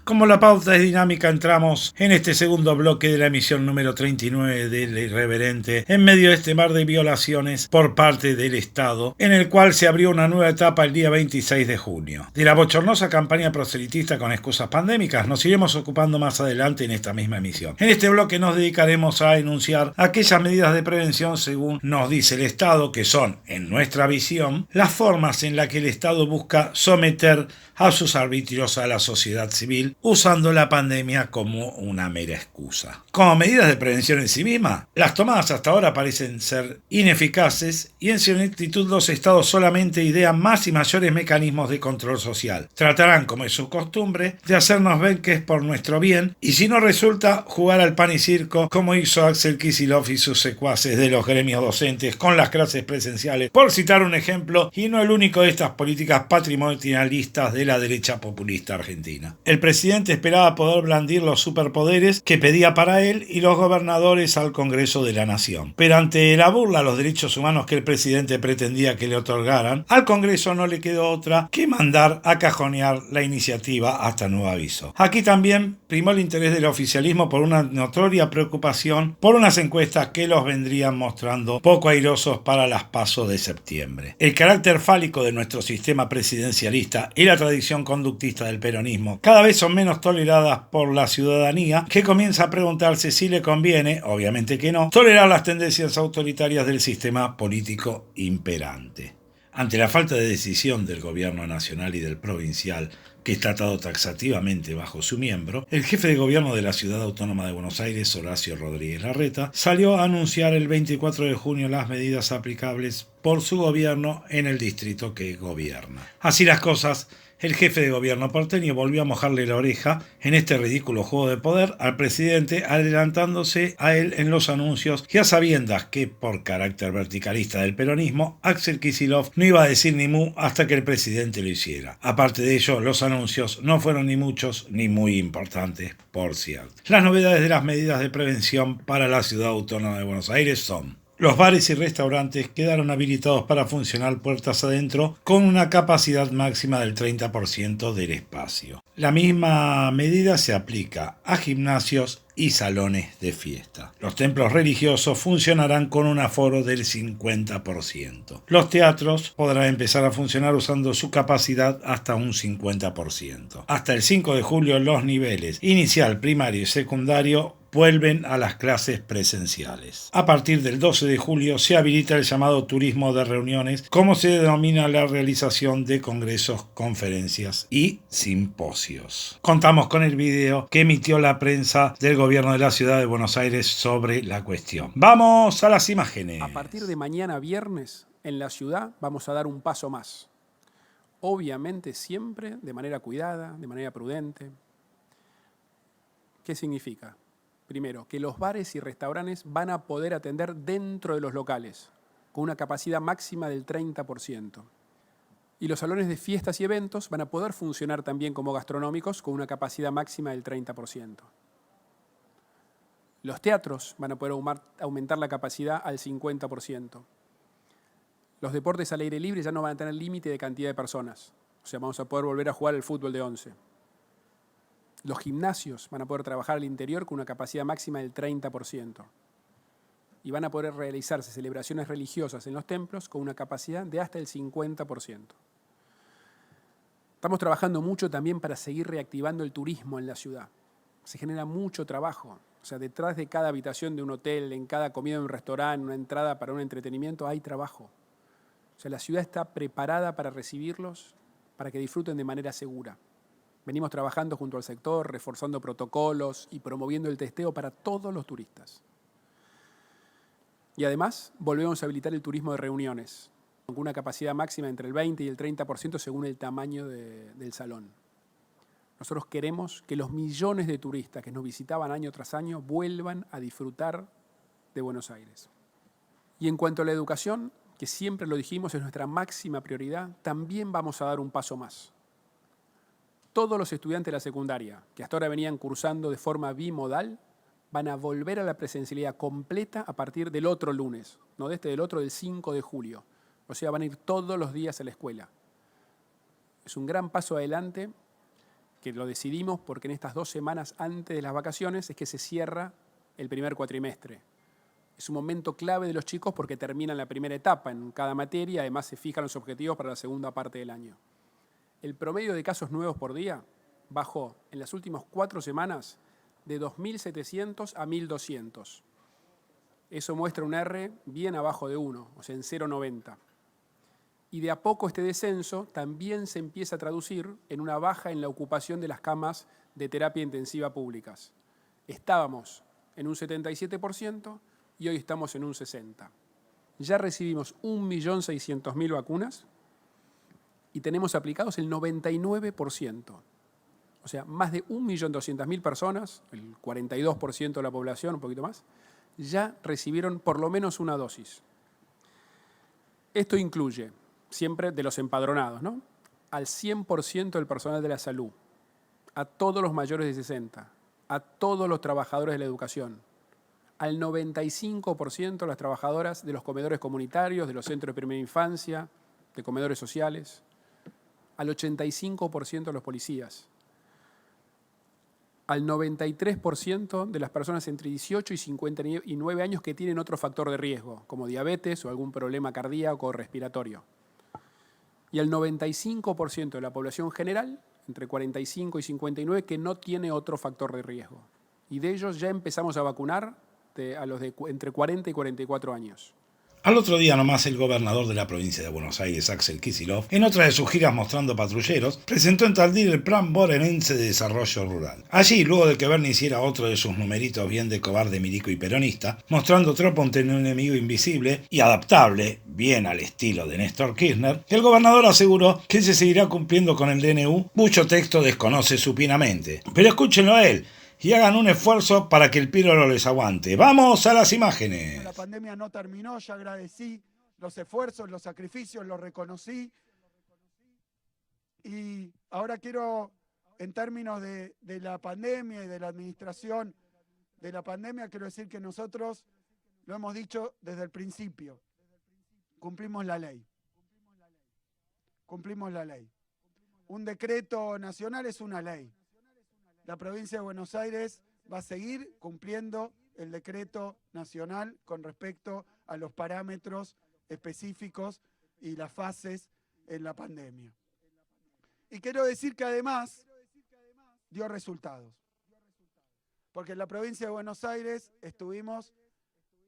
Como la pauta es dinámica, entramos en este segundo bloque de la emisión número 39 del Irreverente, en medio de este mar de violaciones por parte del Estado, en el cual se abrió una nueva etapa el día 26 de junio. De la bochornosa campaña proselitista con excusas pandémicas nos iremos ocupando más adelante en esta misma emisión. En este bloque nos dedicaremos a enunciar aquellas medidas de prevención según nos dice el Estado, que son, en nuestra visión, las formas en las que el Estado busca someter a sus arbitrios a la sociedad civil, usando la pandemia como una mera excusa. Como medidas de prevención en sí misma, las tomadas hasta ahora parecen ser ineficaces y en su ineptitud los estados solamente idean más y mayores mecanismos de control social. Tratarán, como es su costumbre, de hacernos ver que es por nuestro bien y si no resulta, jugar al pan y circo como hizo Axel Kicillof y sus secuaces de los gremios docentes con las clases presenciales, por citar un ejemplo y no el único de estas políticas patrimonialistas de la derecha populista argentina. El presidente esperaba poder blandir los superpoderes que pedía para él y los gobernadores al Congreso de la Nación. Pero ante la burla a los derechos humanos que el presidente pretendía que le otorgaran, al Congreso no le quedó otra que mandar a cajonear la iniciativa hasta nuevo aviso. Aquí también primó el interés del oficialismo por una notoria preocupación por unas encuestas que los vendrían mostrando poco airosos para las PASO de septiembre. El carácter fálico de nuestro sistema presidencialista y la tradición conductista del peronismo cada vez son menos toleradas por la ciudadanía, que comienza a preguntarse si le conviene, obviamente que no, tolerar las tendencias autoritarias del sistema político imperante. Ante la falta de decisión del gobierno nacional y del provincial, que está atado taxativamente bajo su miembro, el jefe de gobierno de la Ciudad Autónoma de Buenos Aires, Horacio Rodríguez Larreta, salió a anunciar el 24 de junio las medidas aplicables por su gobierno en el distrito que gobierna. Así las cosas, el jefe de gobierno porteño volvió a mojarle la oreja en este ridículo juego de poder al presidente, adelantándose a él en los anuncios y a sabiendas que, por carácter verticalista del peronismo, Axel Kicillof no iba a decir ni mu hasta que el presidente lo hiciera. Aparte de ello, los anuncios no fueron ni muchos ni muy importantes, por cierto. Las novedades de las medidas de prevención para la Ciudad Autónoma de Buenos Aires son: los bares y restaurantes quedaron habilitados para funcionar puertas adentro con una capacidad máxima del 30% del espacio. La misma medida se aplica a gimnasios y salones de fiesta. Los templos religiosos funcionarán con un aforo del 50%. Los teatros podrán empezar a funcionar usando su capacidad hasta un 50%. Hasta el 5 de julio los niveles inicial, primario y secundario vuelven a las clases presenciales. A partir del 12 de julio se habilita el llamado turismo de reuniones, como se denomina la realización de congresos, conferencias y simposios. Contamos con el video que emitió la prensa del gobierno de la ciudad de Buenos Aires sobre la cuestión. ¡Vamos a las imágenes! A partir de mañana viernes, en la ciudad vamos a dar un paso más. Obviamente siempre de manera cuidada, de manera prudente. ¿Qué significa? Primero, que los bares y restaurantes van a poder atender dentro de los locales, con una capacidad máxima del 30%. Y los salones de fiestas y eventos van a poder funcionar también como gastronómicos, con una capacidad máxima del 30%. Los teatros van a poder aumentar la capacidad al 50%. Los deportes al aire libre ya no van a tener límite de cantidad de personas. O sea, vamos a poder volver a jugar el fútbol de 11. Los gimnasios van a poder trabajar al interior con una capacidad máxima del 30%. Y van a poder realizarse celebraciones religiosas en los templos con una capacidad de hasta el 50%. Estamos trabajando mucho también para seguir reactivando el turismo en la ciudad. Se genera mucho trabajo. O sea, detrás de cada habitación de un hotel, en cada comida de un restaurante, una entrada para un entretenimiento, hay trabajo. O sea, la ciudad está preparada para recibirlos, para que disfruten de manera segura. Venimos trabajando junto al sector, reforzando protocolos y promoviendo el testeo para todos los turistas. Y además, volvemos a habilitar el turismo de reuniones, con una capacidad máxima entre el 20 y el 30% según el tamaño del salón. Nosotros queremos que los millones de turistas que nos visitaban año tras año vuelvan a disfrutar de Buenos Aires. Y en cuanto a la educación, que siempre lo dijimos es nuestra máxima prioridad, también vamos a dar un paso más. Todos los estudiantes de la secundaria, que hasta ahora venían cursando de forma bimodal, van a volver a la presencialidad completa a partir del otro lunes, no de del otro, del 5 de julio. O sea, van a ir todos los días a la escuela. Es un gran paso adelante que lo decidimos porque en estas 2 semanas antes de las vacaciones es que se cierra el primer cuatrimestre. Es un momento clave de los chicos porque terminan la primera etapa en cada materia, además se fijan los objetivos para la segunda parte del año. El promedio de casos nuevos por día bajó en las últimas 4 semanas de 2.700 a 1.200. Eso muestra un R bien abajo de 1, o sea, en 0,90. Y de a poco este descenso también se empieza a traducir en una baja en la ocupación de las camas de terapia intensiva públicas. Estábamos en un 77% y hoy estamos en un 60%. Ya recibimos 1.600.000 vacunas y tenemos aplicados el 99%. O sea, más de 1.200.000 personas, el 42% de la población, un poquito más, ya recibieron por lo menos una dosis. Esto incluye, siempre de los empadronados, ¿no?, al 100% del personal de la salud, a todos los mayores de 60, a todos los trabajadores de la educación, al 95% de las trabajadoras de los comedores comunitarios, de los centros de primera infancia, de comedores sociales, al 85% de los policías, al 93% de las personas entre 18 y 59 años que tienen otro factor de riesgo, como diabetes o algún problema cardíaco o respiratorio. Y al 95% de la población general, entre 45 y 59, que no tiene otro factor de riesgo. Y de ellos ya empezamos a vacunar a los de entre 40 y 44 años. Al otro día nomás, el gobernador de la provincia de Buenos Aires, Axel Kicillof, en otra de sus giras mostrando patrulleros, presentó en Tandil el Plan Bonaerense de Desarrollo Rural. Allí, luego de que Bernie hiciera otro de sus numeritos bien de cobarde, milico y peronista, mostrando tropa ante un enemigo invisible y adaptable, bien al estilo de Néstor Kirchner, el gobernador aseguró que se seguirá cumpliendo con el DNU, cuyo texto desconoce supinamente. Pero escúchenlo a él y hagan un esfuerzo para que el píloro les aguante. ¡Vamos a las imágenes! La pandemia no terminó, ya agradecí los esfuerzos, los sacrificios, los reconocí. Y ahora quiero, en términos de la pandemia y de la administración de la pandemia, quiero decir que nosotros, lo hemos dicho desde el principio, cumplimos la ley. Cumplimos la ley. Un decreto nacional es una ley. La provincia de Buenos Aires va a seguir cumpliendo el decreto nacional con respecto a los parámetros específicos y las fases en la pandemia. Y quiero decir que además dio resultados. Porque en la provincia de Buenos Aires estuvimos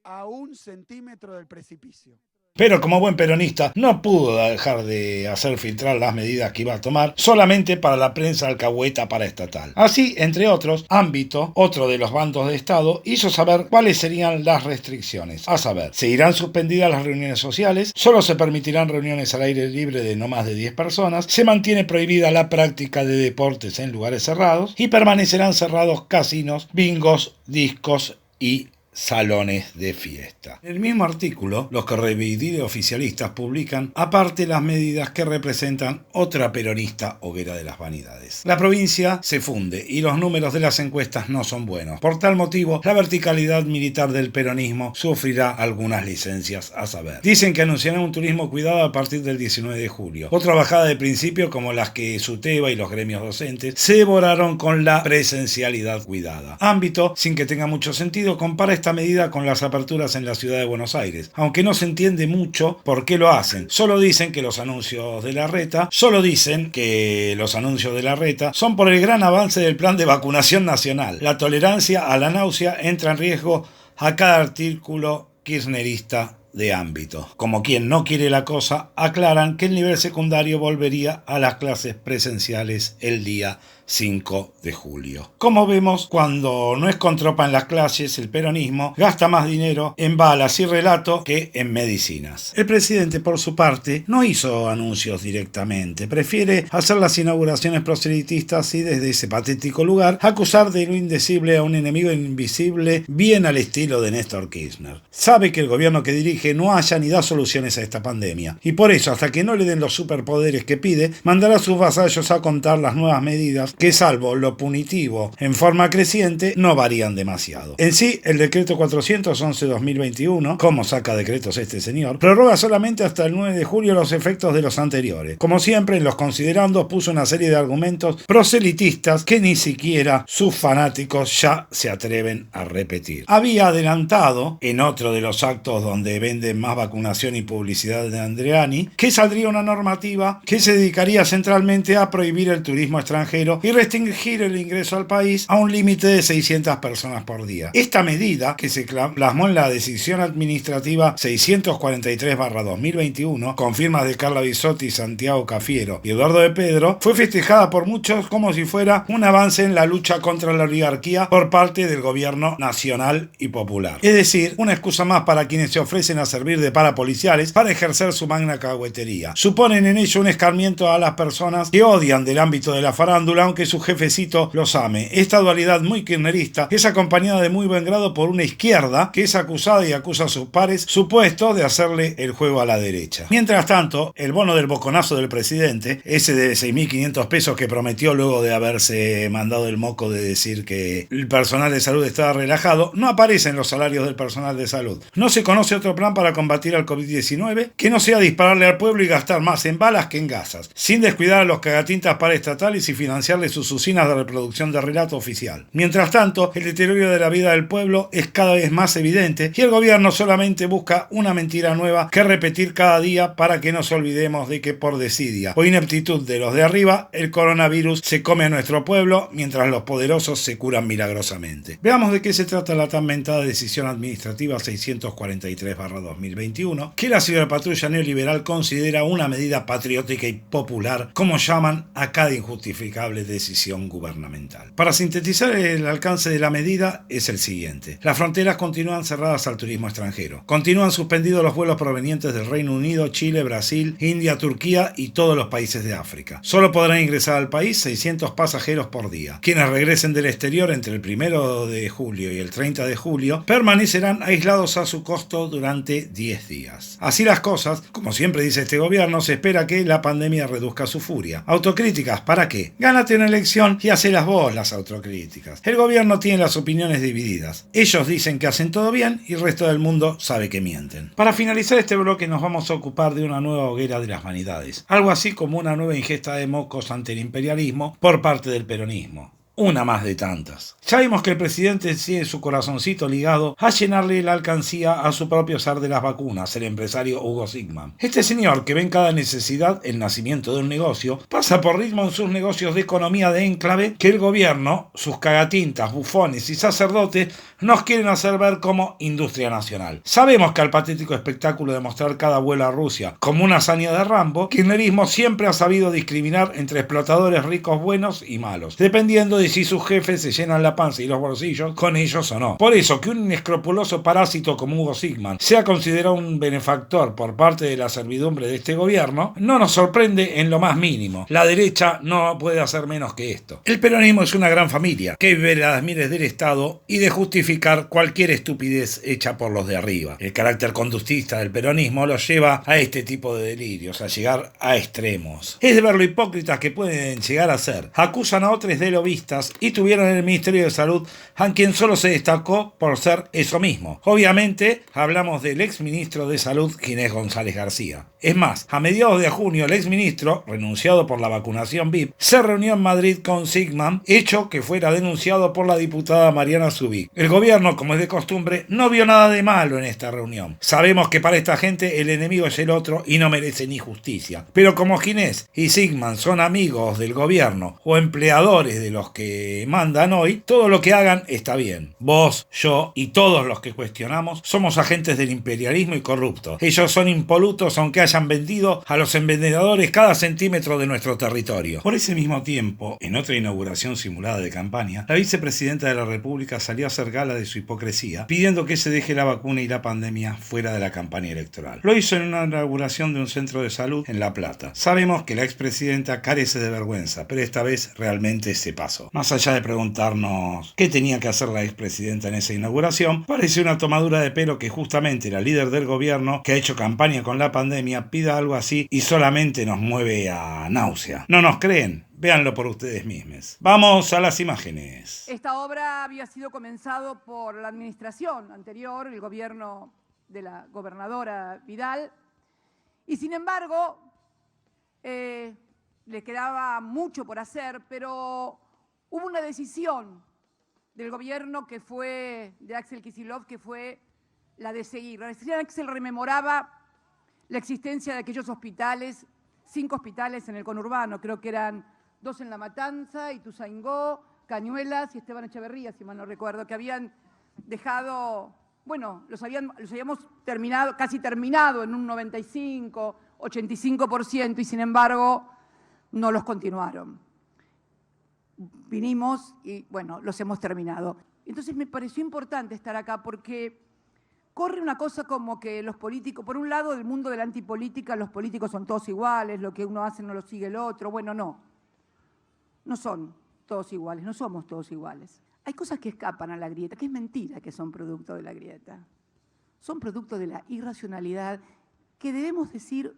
a 1 centímetro del precipicio. Pero como buen peronista no pudo dejar de hacer filtrar las medidas que iba a tomar solamente para la prensa alcahueta paraestatal. Así, entre otros, Ámbito, otro de los bandos de Estado, hizo saber cuáles serían las restricciones. A saber, seguirán suspendidas las reuniones sociales, solo se permitirán reuniones al aire libre de no más de 10 personas, se mantiene prohibida la práctica de deportes en lugares cerrados y permanecerán cerrados casinos, bingos, discos y salones de fiesta. En el mismo artículo, los correveidores oficialistas publican aparte las medidas que representan otra peronista hoguera de las vanidades. La provincia se funde y los números de las encuestas no son buenos. Por tal motivo, la verticalidad militar del peronismo sufrirá algunas licencias, a saber. Dicen que anunciarán un turismo cuidado a partir del 19 de julio. Otra bajada de principio como las que SUTEBA y los gremios docentes se devoraron con la presencialidad cuidada. Ámbito, sin que tenga mucho sentido, compara esta medida con las aperturas en la ciudad de Buenos Aires, aunque no se entiende mucho por qué lo hacen. Solo dicen que los anuncios de Larreta son por el gran avance del plan de vacunación nacional. La tolerancia a la náusea entra en riesgo a cada artículo kirchnerista de Ámbito. Como quien no quiere la cosa, aclaran que el nivel secundario volvería a las clases presenciales el día 5 de julio. Como vemos, cuando no es con tropa en las clases, el peronismo gasta más dinero en balas y relato que en medicinas. El presidente, por su parte, no hizo anuncios directamente. Prefiere hacer las inauguraciones proselitistas y desde ese patético lugar acusar de lo indecible a un enemigo invisible bien al estilo de Néstor Kirchner. Sabe que el gobierno que dirige no halla ni da soluciones a esta pandemia y por eso, hasta que no le den los superpoderes que pide, mandará a sus vasallos a contar las nuevas medidas que salvo lo punitivo en forma creciente no varían demasiado. En sí, el decreto 411/2021, como saca decretos este señor, prorroga solamente hasta el 9 de julio los efectos de los anteriores. Como siempre, en los considerandos puso una serie de argumentos proselitistas que ni siquiera sus fanáticos ya se atreven a repetir. Había adelantado, en otro de los actos donde venden más vacunación y publicidad de Andreani, que saldría una normativa que se dedicaría centralmente a prohibir el turismo extranjero y restringir el ingreso al país a un límite de 600 personas por día. Esta medida, que se plasmó en la decisión administrativa 643/2021, con firmas de Carla Bisotti, Santiago Cafiero y Eduardo de Pedro, fue festejada por muchos como si fuera un avance en la lucha contra la oligarquía por parte del gobierno nacional y popular. Es decir, una excusa más para quienes se ofrecen a servir de parapoliciales para ejercer su magna cahuetería. Suponen en ello un escarmiento a las personas que odian del ámbito de la farándula, aunque su jefecito los ame. Esta dualidad muy kirchnerista es acompañada de muy buen grado por una izquierda que es acusada y acusa a sus pares supuestos de hacerle el juego a la derecha. Mientras tanto, el bono del boconazo del presidente, ese de 6.500 pesos que prometió luego de haberse mandado el moco de decir que el personal de salud estaba relajado, no aparece en los salarios del personal de salud. No se conoce otro plan para combatir al COVID-19 que no sea dispararle al pueblo y gastar más en balas que en gasas, sin descuidar a los cagatintas paraestatales y financiarle sus usinas de reproducción de relato oficial. Mientras tanto, el deterioro de la vida del pueblo es cada vez más evidente y el gobierno solamente busca una mentira nueva que repetir cada día para que nos olvidemos de que por desidia o ineptitud de los de arriba, el coronavirus se come a nuestro pueblo mientras los poderosos se curan milagrosamente. Veamos de qué se trata la tan mentada decisión administrativa 643/2021, que la ciberpatrulla neoliberal considera una medida patriótica y popular, como llaman a cada injustificable decisión gubernamental. Para sintetizar, el alcance de la medida es el siguiente. Las fronteras continúan cerradas al turismo extranjero. Continúan suspendidos los vuelos provenientes del Reino Unido, Chile, Brasil, India, Turquía y todos los países de África. Solo podrán ingresar al país 600 pasajeros por día. Quienes regresen del exterior entre el 1 de julio y el 30 de julio permanecerán aislados a su costo durante 10 días. Así las cosas, como siempre dice este gobierno, se espera que la pandemia reduzca su furia. ¿Autocríticas para qué? Gánate una elección y hacelas vos las autocríticas. El gobierno tiene las opiniones divididas. Ellos dicen que hacen todo bien y el resto del mundo sabe que mienten. Para finalizar este bloque nos vamos a ocupar de una nueva hoguera de las vanidades. Algo así como una nueva ingesta de mocos ante el imperialismo por parte del peronismo. Una más de tantas. Ya vimos que el presidente tiene su corazoncito ligado a llenarle la alcancía a su propio zar de las vacunas, el empresario Hugo Sigman. Este señor, que ve en cada necesidad el nacimiento de un negocio, pasa por ritmo en sus negocios de economía de enclave que el gobierno, sus cagatintas, bufones y sacerdotes nos quieren hacer ver como industria nacional. Sabemos que al patético espectáculo de mostrar cada vuelo a Rusia como una hazaña de Rambo, kirchnerismo siempre ha sabido discriminar entre explotadores ricos buenos y malos, dependiendo de si sus jefes se llenan la panza y los bolsillos con ellos o no. Por eso, que un inescrupuloso parásito como Hugo Sigman sea considerado un benefactor por parte de la servidumbre de este gobierno, no nos sorprende en lo más mínimo. La derecha no puede hacer menos que esto. El peronismo es una gran familia que vive a las mires del Estado y de justificar cualquier estupidez hecha por los de arriba. El carácter conductista del peronismo los lleva a este tipo de delirios, a llegar a extremos. Es de ver lo hipócritas que pueden llegar a ser. Acusan a otros de lobistas y tuvieron en el Ministerio de Salud a quien solo se destacó por ser eso mismo. Obviamente hablamos del exministro de Salud, Ginés González García. Es más, a mediados de junio el exministro, renunciado por la vacunación VIP, se reunió en Madrid con Sigman, hecho que fuera denunciado por la diputada Mariana Zubik. El gobierno, como es de costumbre, no vio nada de malo en esta reunión. Sabemos que para esta gente el enemigo es el otro y no merece ni justicia. Pero como Ginés y Sigman son amigos del gobierno o empleadores de los que mandan hoy, todo lo que hagan está bien. Vos, yo y todos los que cuestionamos somos agentes del imperialismo y corruptos. Ellos son impolutos aunque hayan vendido a los envenenadores cada centímetro de nuestro territorio. Por ese mismo tiempo, en otra inauguración simulada de campaña, la vicepresidenta de la República salió a hacer gala de su hipocresía, pidiendo que se deje la vacuna y la pandemia fuera de la campaña electoral. Lo hizo en una inauguración de un centro de salud en La Plata. Sabemos que la expresidenta carece de vergüenza, pero esta vez realmente se pasó. Más allá de preguntarnos qué tenía que hacer la expresidenta en esa inauguración, parece una tomadura de pelo que justamente la líder del gobierno, que ha hecho campaña con la pandemia, pida algo así y solamente nos mueve a náusea. ¿No nos creen? Véanlo por ustedes mismos. Vamos a las imágenes. Esta obra había sido comenzado por la administración anterior, el gobierno de la gobernadora Vidal, y sin embargo le quedaba mucho por hacer, pero hubo una decisión del gobierno que fue de Axel Kicillof, que fue la de seguir. La decisión de Axel rememoraba la existencia de aquellos hospitales, 5 hospitales en el conurbano, creo que eran 2 en La Matanza, Ituzaingó, Cañuelas y Esteban Echeverría, si mal no recuerdo, que habían dejado, bueno, los habíamos terminado, casi terminado en un 95, 85% y sin embargo no los continuaron. Vinimos y, bueno, los hemos terminado. Entonces me pareció importante estar acá porque corre una cosa como que los políticos, por un lado, del mundo de la antipolítica, los políticos son todos iguales, lo que uno hace no lo sigue el otro. Bueno, no son todos iguales, no somos todos iguales. Hay cosas que escapan a la grieta, que es mentira que son producto de la grieta. Son producto de la irracionalidad que debemos decir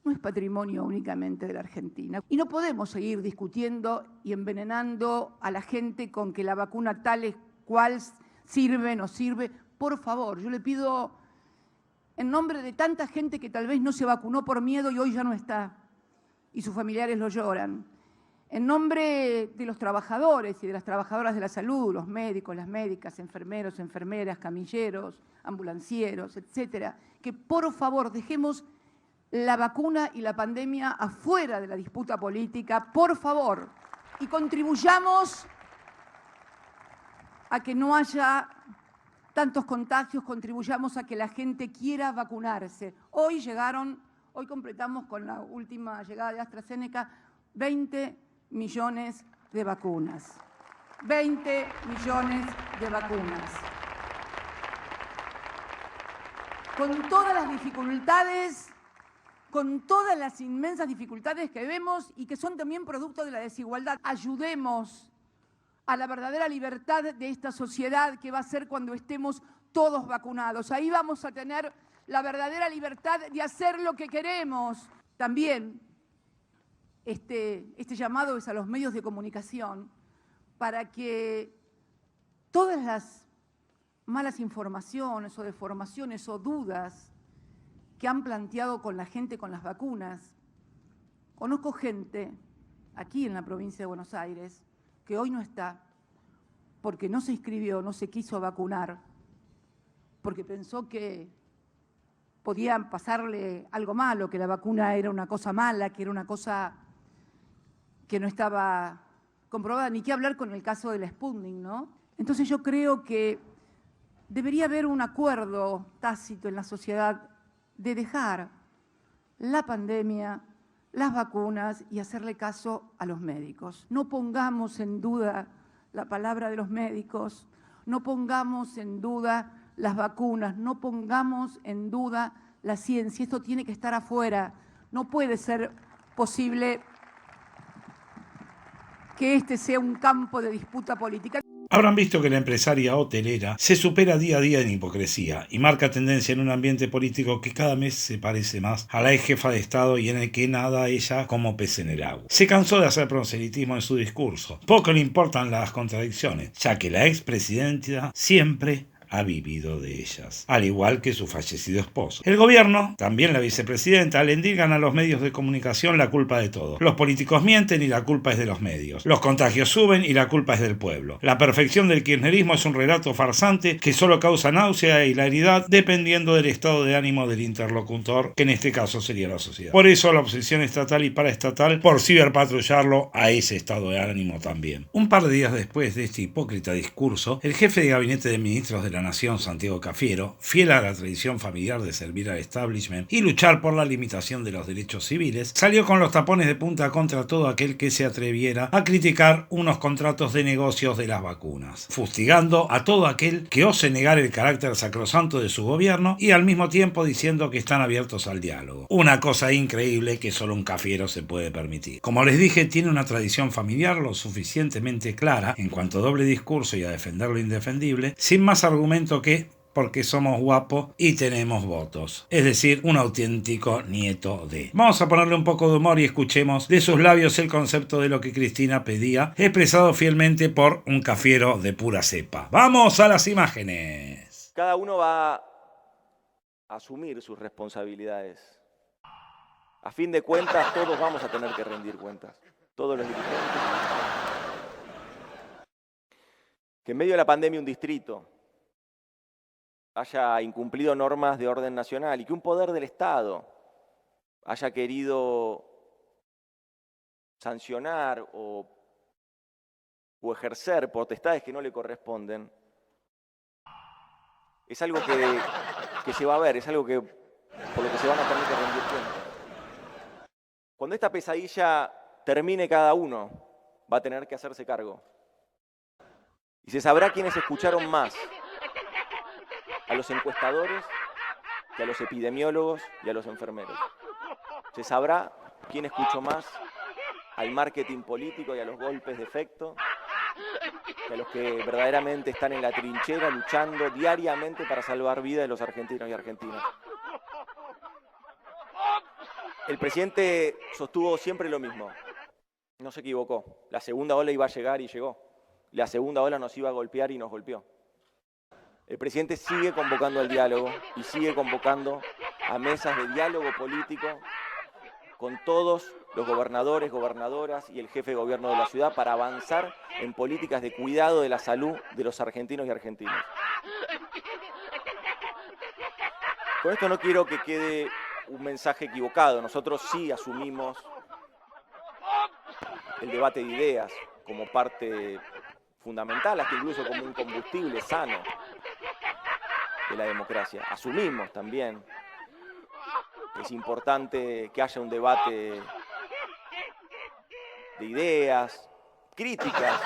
no es patrimonio únicamente de la Argentina. Y no podemos seguir discutiendo y envenenando a la gente con que la vacuna tal es cual sirve, no sirve. Por favor, yo le pido en nombre de tanta gente que tal vez no se vacunó por miedo y hoy ya no está, y sus familiares lo lloran. En nombre de los trabajadores y de las trabajadoras de la salud, los médicos, las médicas, enfermeros, enfermeras, camilleros, ambulancieros, etcétera, que por favor dejemos la vacuna y la pandemia afuera de la disputa política, por favor, y contribuyamos a que no haya tantos contagios, contribuyamos a que la gente quiera vacunarse. Hoy completamos con la última llegada de AstraZeneca 20 millones de vacunas. 20 millones de vacunas. Con todas las dificultades, con todas las inmensas dificultades que vemos y que son también producto de la desigualdad, ayudemos a la verdadera libertad de esta sociedad que va a ser cuando estemos todos vacunados. Ahí vamos a tener la verdadera libertad de hacer lo que queremos. También este llamado es a los medios de comunicación para que todas las malas informaciones o deformaciones o dudas que han planteado con la gente con las vacunas. Conozco gente aquí en la provincia de Buenos Aires que hoy no está porque no se inscribió, no se quiso vacunar, porque pensó que podía pasarle algo malo, que la vacuna era una cosa mala, que era una cosa que no estaba comprobada, ni qué hablar con el caso de la Sputnik, ¿no? Entonces yo creo que debería haber un acuerdo tácito en la sociedad de dejar la pandemia, las vacunas y hacerle caso a los médicos. No pongamos en duda la palabra de los médicos, no pongamos en duda las vacunas, no pongamos en duda la ciencia. Esto tiene que estar afuera. No puede ser posible que este sea un campo de disputa política. Habrán visto que la empresaria hotelera se supera día a día en hipocresía y marca tendencia en un ambiente político que cada mes se parece más a la ex jefa de Estado y en el que nada ella como pez en el agua. Se cansó de hacer proselitismo en su discurso. Poco le importan las contradicciones, ya que la expresidenta siempre ha vivido de ellas, al igual que su fallecido esposo. El gobierno, también la vicepresidenta, le endilgan a los medios de comunicación la culpa de todo. Los políticos mienten y la culpa es de los medios. Los contagios suben y la culpa es del pueblo. La perfección del kirchnerismo es un relato farsante que solo causa náusea e hilaridad dependiendo del estado de ánimo del interlocutor, que en este caso sería la sociedad. Por eso la oposición estatal y paraestatal por ciberpatrullarlo a ese estado de ánimo también. Un par de días después de este hipócrita discurso, el jefe de gabinete de ministros de la Nación, Santiago Cafiero, fiel a la tradición familiar de servir al establishment y luchar por la limitación de los derechos civiles, salió con los tapones de punta contra todo aquel que se atreviera a criticar unos contratos de negocios de las vacunas, fustigando a todo aquel que ose negar el carácter sacrosanto de su gobierno y al mismo tiempo diciendo que están abiertos al diálogo. Una cosa increíble que solo un Cafiero se puede permitir. Como les dije, tiene una tradición familiar lo suficientemente clara en cuanto a doble discurso y a defender lo indefendible, sin más argumento que porque somos guapos y tenemos votos. Es decir, un auténtico nieto de. Vamos a ponerle un poco de humor y escuchemos de sus labios el concepto de lo que Cristina pedía, expresado fielmente por un cafiero de pura cepa. ¡Vamos a las imágenes! Cada uno va a asumir sus responsabilidades. A fin de cuentas, todos vamos a tener que rendir cuentas. Todos los dirigentes. Que en medio de la pandemia un distrito haya incumplido normas de orden nacional y que un poder del Estado haya querido sancionar o ejercer potestades que no le corresponden, es algo que se va a ver, es algo que por lo que se van a tener que rendir cuentas. Cuando esta pesadilla termine, cada uno va a tener que hacerse cargo. Y se sabrá quiénes escucharon más a los encuestadores que a los epidemiólogos y a los enfermeros. Se sabrá quién escuchó más al marketing político y a los golpes de efecto que a los que verdaderamente están en la trinchera luchando diariamente para salvar vidas de los argentinos y argentinas. El presidente sostuvo siempre lo mismo. No se equivocó. La segunda ola iba a llegar y llegó. La segunda ola nos iba a golpear y nos golpeó. El presidente sigue convocando al diálogo y sigue convocando a mesas de diálogo político con todos los gobernadores, gobernadoras y el jefe de gobierno de la ciudad para avanzar en políticas de cuidado de la salud de los argentinos y argentinas. Con esto no quiero que quede un mensaje equivocado. Nosotros sí asumimos el debate de ideas como parte fundamental, hasta incluso como un combustible sano de la democracia. Asumimos también que es importante que haya un debate de ideas, críticas,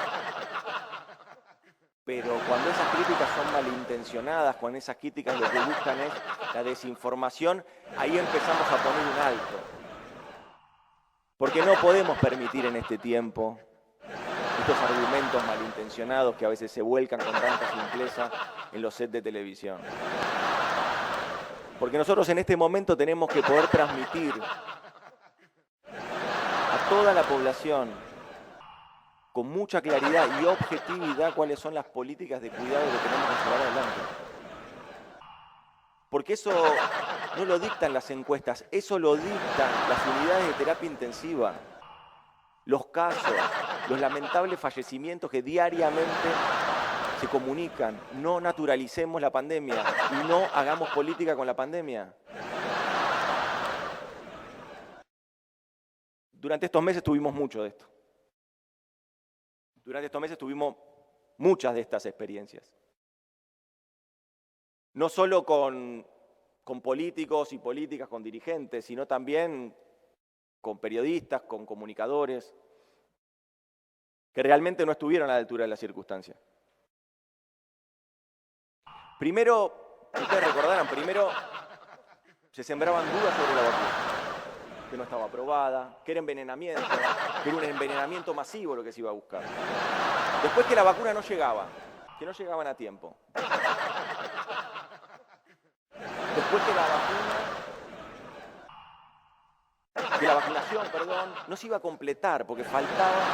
pero cuando esas críticas son malintencionadas, cuando esas críticas lo que buscan es la desinformación, ahí empezamos a poner un alto. Porque no podemos permitir en este tiempo estos argumentos malintencionados que a veces se vuelcan con tanta simpleza en los sets de televisión. Porque nosotros en este momento tenemos que poder transmitir a toda la población con mucha claridad y objetividad cuáles son las políticas de cuidado que tenemos que llevar adelante. Porque eso no lo dictan las encuestas, eso lo dictan las unidades de terapia intensiva, los casos, los lamentables fallecimientos que diariamente se comunican. No naturalicemos la pandemia y no hagamos política con la pandemia. Durante estos meses tuvimos mucho de esto. Durante estos meses tuvimos muchas de estas experiencias. No solo con políticos y políticas, con dirigentes, sino también con periodistas, con comunicadores, que realmente no estuvieron a la altura de la circunstancia. Primero, ustedes recordarán, primero se sembraban dudas sobre la vacuna, que no estaba aprobada, que era envenenamiento, que era un envenenamiento masivo lo que se iba a buscar. Después que la vacuna no llegaba, que no llegaban a tiempo. Después que la vacunación, no se iba a completar porque faltaban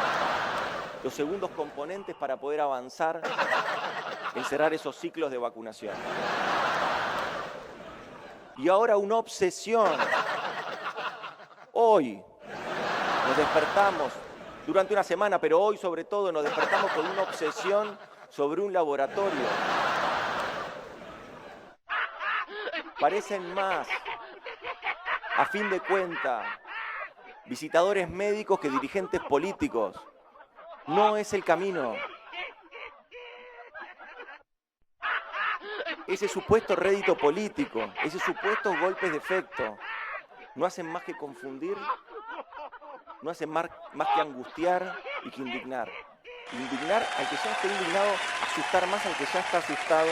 los segundos componentes para poder avanzar en cerrar esos ciclos de vacunación. Y ahora una obsesión. Hoy nos despertamos durante una semana, pero hoy sobre todo nos despertamos con una obsesión sobre un laboratorio. Parecen más, a fin de cuentas, visitadores médicos que dirigentes políticos. No es el camino. Ese supuesto rédito político, esos supuestos golpes de efecto, no hacen más que confundir, no hacen más que angustiar y que indignar. Indignar al que ya está indignado, asustar más al que ya está asustado.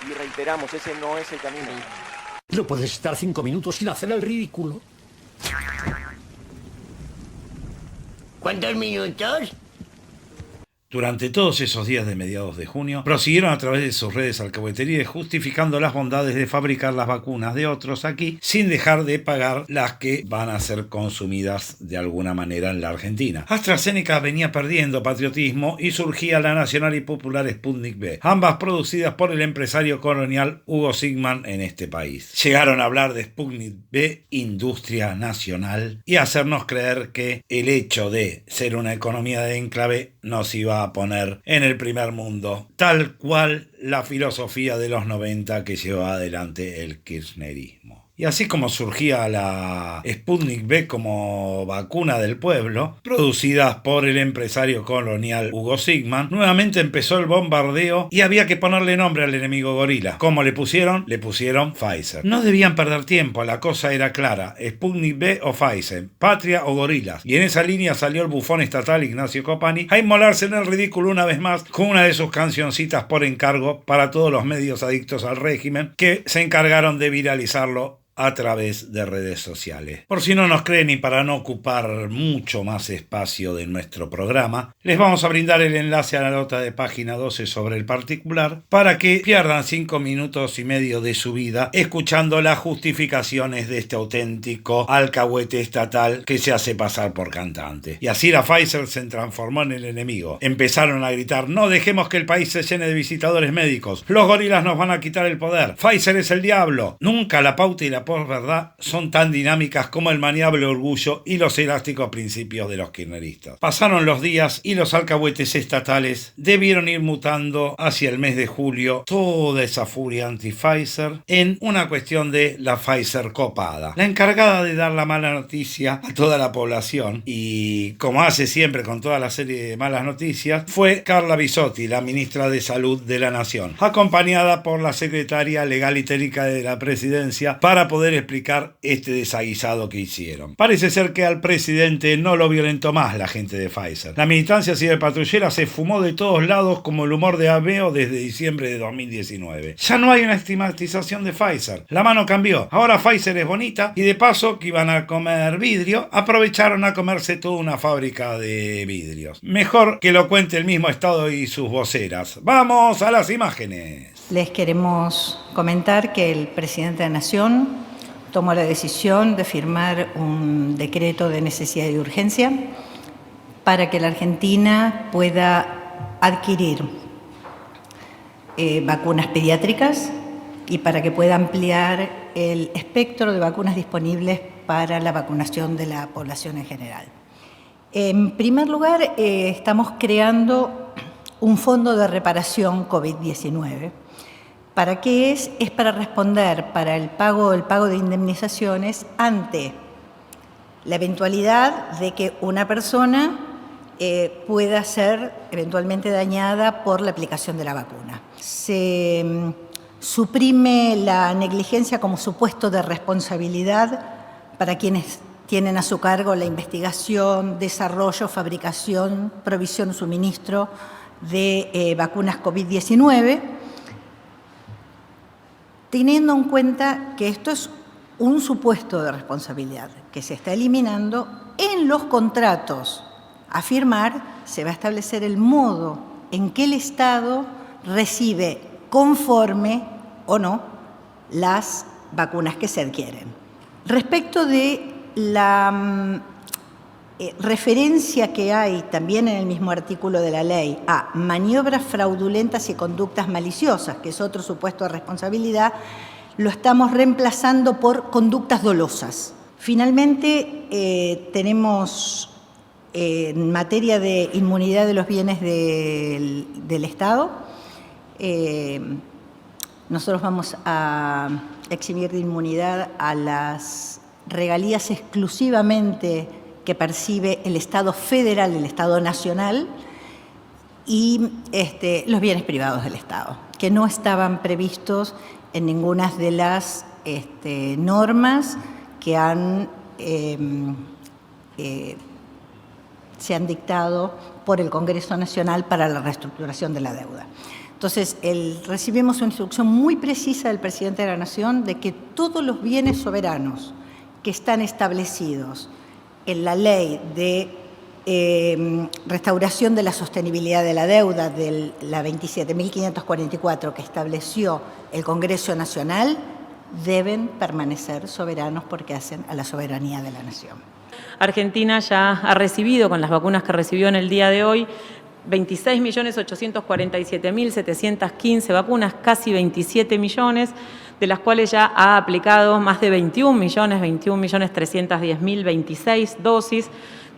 Y reiteramos, ese no es el camino. No puedes estar 5 minutos sin hacer el ridículo. ¿Cuántos minutos? Durante todos esos días de mediados de junio, prosiguieron a través de sus redes alcahueterías justificando las bondades de fabricar las vacunas de otros aquí sin dejar de pagar las que van a ser consumidas de alguna manera en la Argentina. AstraZeneca venía perdiendo patriotismo y surgía la nacional y popular Sputnik V, ambas producidas por el empresario colonial Hugo Sigman en este país. Llegaron a hablar de Sputnik V, industria nacional, y hacernos creer que el hecho de ser una economía de enclave nos iba a poner en el primer mundo, tal cual la filosofía de los 90 que llevaba adelante el kirchnerismo. Y así como surgía la Sputnik V como vacuna del pueblo, producida por el empresario colonial Hugo Sigman, nuevamente empezó el bombardeo y había que ponerle nombre al enemigo gorila. ¿Cómo le pusieron? Le pusieron Pfizer. No debían perder tiempo, la cosa era clara: Sputnik V o Pfizer, patria o gorilas. Y en esa línea salió el bufón estatal Ignacio Copani a inmolarse en el ridículo una vez más con una de sus cancioncitas por encargo para todos los medios adictos al régimen que se encargaron de viralizarlo a través de redes sociales. Por si no nos creen y para no ocupar mucho más espacio de nuestro programa, les vamos a brindar el enlace a la nota de página 12 sobre el particular para que pierdan 5 minutos y medio de su vida escuchando las justificaciones de este auténtico alcahuete estatal que se hace pasar por cantante. Y así la Pfizer se transformó en el enemigo. Empezaron a gritar: no dejemos que el país se llene de visitadores médicos, los gorilas nos van a quitar el poder, Pfizer es el diablo. Nunca la pauta y la posverdad son tan dinámicas como el maniable orgullo y los elásticos principios de los kirchneristas. Pasaron los días y los alcahuetes estatales debieron ir mutando hacia el mes de julio toda esa furia anti-Pfizer en una cuestión de la Pfizer copada, la encargada de dar la mala noticia a toda la población, y como hace siempre con toda la serie de malas noticias, fue Carla Bisotti, la ministra de Salud de la Nación, acompañada por la secretaria legal y técnica de la presidencia para poder explicar este desaguisado que hicieron. Parece ser que al presidente no lo violentó más la gente de Pfizer. La militancia ciberpatrullera se fumó de todos lados como el humor de Abeo desde diciembre de 2019. Ya no hay una estigmatización de Pfizer. La mano cambió. Ahora Pfizer es bonita y de paso que iban a comer vidrio, aprovecharon a comerse toda una fábrica de vidrios. Mejor que lo cuente el mismo Estado y sus voceras. ¡Vamos a las imágenes! Les queremos comentar que el presidente de la Nación tomó la decisión de firmar un decreto de necesidad y de urgencia para que la Argentina pueda adquirir vacunas pediátricas y para que pueda ampliar el espectro de vacunas disponibles para la vacunación de la población en general. En primer lugar, estamos creando un fondo de reparación COVID-19. ¿Para qué es? Es para responder para el pago de indemnizaciones ante la eventualidad de que una persona pueda ser eventualmente dañada por la aplicación de la vacuna. Se suprime la negligencia como supuesto de responsabilidad para quienes tienen a su cargo la investigación, desarrollo, fabricación, provisión o suministro de vacunas COVID-19, teniendo en cuenta que esto es un supuesto de responsabilidad que se está eliminando. En los contratos a firmar se va a establecer el modo en que el Estado recibe conforme o no las vacunas que se adquieren. Respecto de la referencia que hay también en el mismo artículo de la ley a maniobras fraudulentas y conductas maliciosas, que es otro supuesto de responsabilidad, lo estamos reemplazando por conductas dolosas. Finalmente, tenemos en materia de inmunidad de los bienes del Estado, nosotros vamos a eximir de inmunidad a las regalías exclusivamente que percibe el Estado federal, el Estado nacional, y los bienes privados del Estado, que no estaban previstos en ninguna de las normas que se han dictado por el Congreso Nacional para la reestructuración de la deuda. Entonces, recibimos una instrucción muy precisa del presidente de la Nación de que todos los bienes soberanos que están establecidos en la ley de restauración de la sostenibilidad de la deuda de la 27.544 que estableció el Congreso Nacional, deben permanecer soberanos porque hacen a la soberanía de la nación. Argentina ya ha recibido, con las vacunas que recibió en el día de hoy, 26.847.715 vacunas, casi 27 millones, de las cuales ya ha aplicado más de 21.310.026 dosis,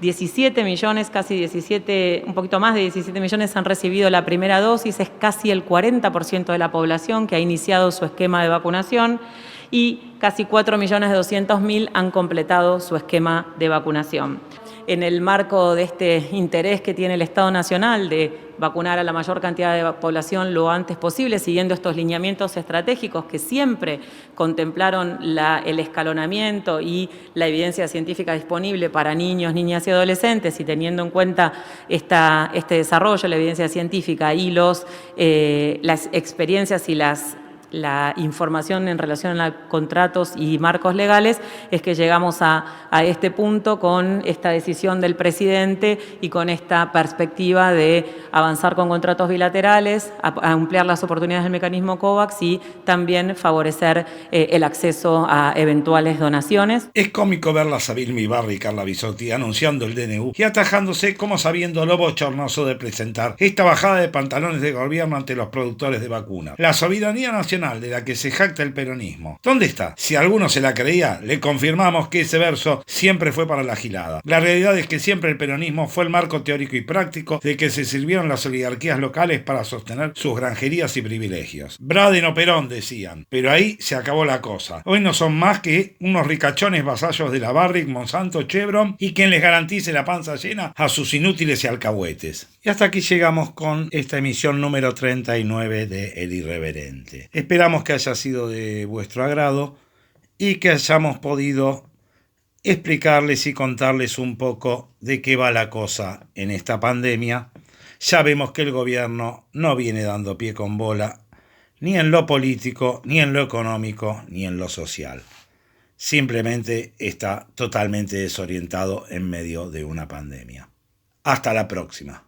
17 millones, casi 17, un poquito más de 17 millones han recibido la primera dosis, es casi el 40% de la población que ha iniciado su esquema de vacunación y casi 4.200.000 han completado su esquema de vacunación. En el marco de este interés que tiene el Estado Nacional de vacunar a la mayor cantidad de población lo antes posible, siguiendo estos lineamientos estratégicos que siempre contemplaron el escalonamiento y la evidencia científica disponible para niños, niñas y adolescentes, y teniendo en cuenta este desarrollo, la evidencia científica y las experiencias y la información en relación a contratos y marcos legales, es que llegamos a este punto con esta decisión del presidente y con esta perspectiva de avanzar con contratos bilaterales, a ampliar las oportunidades del mecanismo COVAX y también favorecer el acceso a eventuales donaciones. Es cómico verlas a Vilma Ibarra y Carla Bisotti anunciando el DNU y atajándose como sabiendo lo bochornoso de presentar esta bajada de pantalones de gobierno ante los productores de vacunas. La soberanía nacional de la que se jacta el peronismo, ¿dónde está? Si alguno se la creía, le confirmamos que ese verso siempre fue para la gilada. La realidad es que siempre el peronismo fue el marco teórico y práctico de que se sirvieron las oligarquías locales para sostener sus granjerías y privilegios. Braden o Perón decían, pero ahí se acabó la cosa. Hoy no son más que unos ricachones vasallos de la Barrick, Monsanto, Chevron y quien les garantice la panza llena a sus inútiles y alcahuetes. Y hasta aquí llegamos con esta emisión número 39 de El Irreverente. Esperamos que haya sido de vuestro agrado y que hayamos podido explicarles y contarles un poco de qué va la cosa en esta pandemia. Ya vemos que el gobierno no viene dando pie con bola, ni en lo político, ni en lo económico, ni en lo social. Simplemente está totalmente desorientado en medio de una pandemia. Hasta la próxima.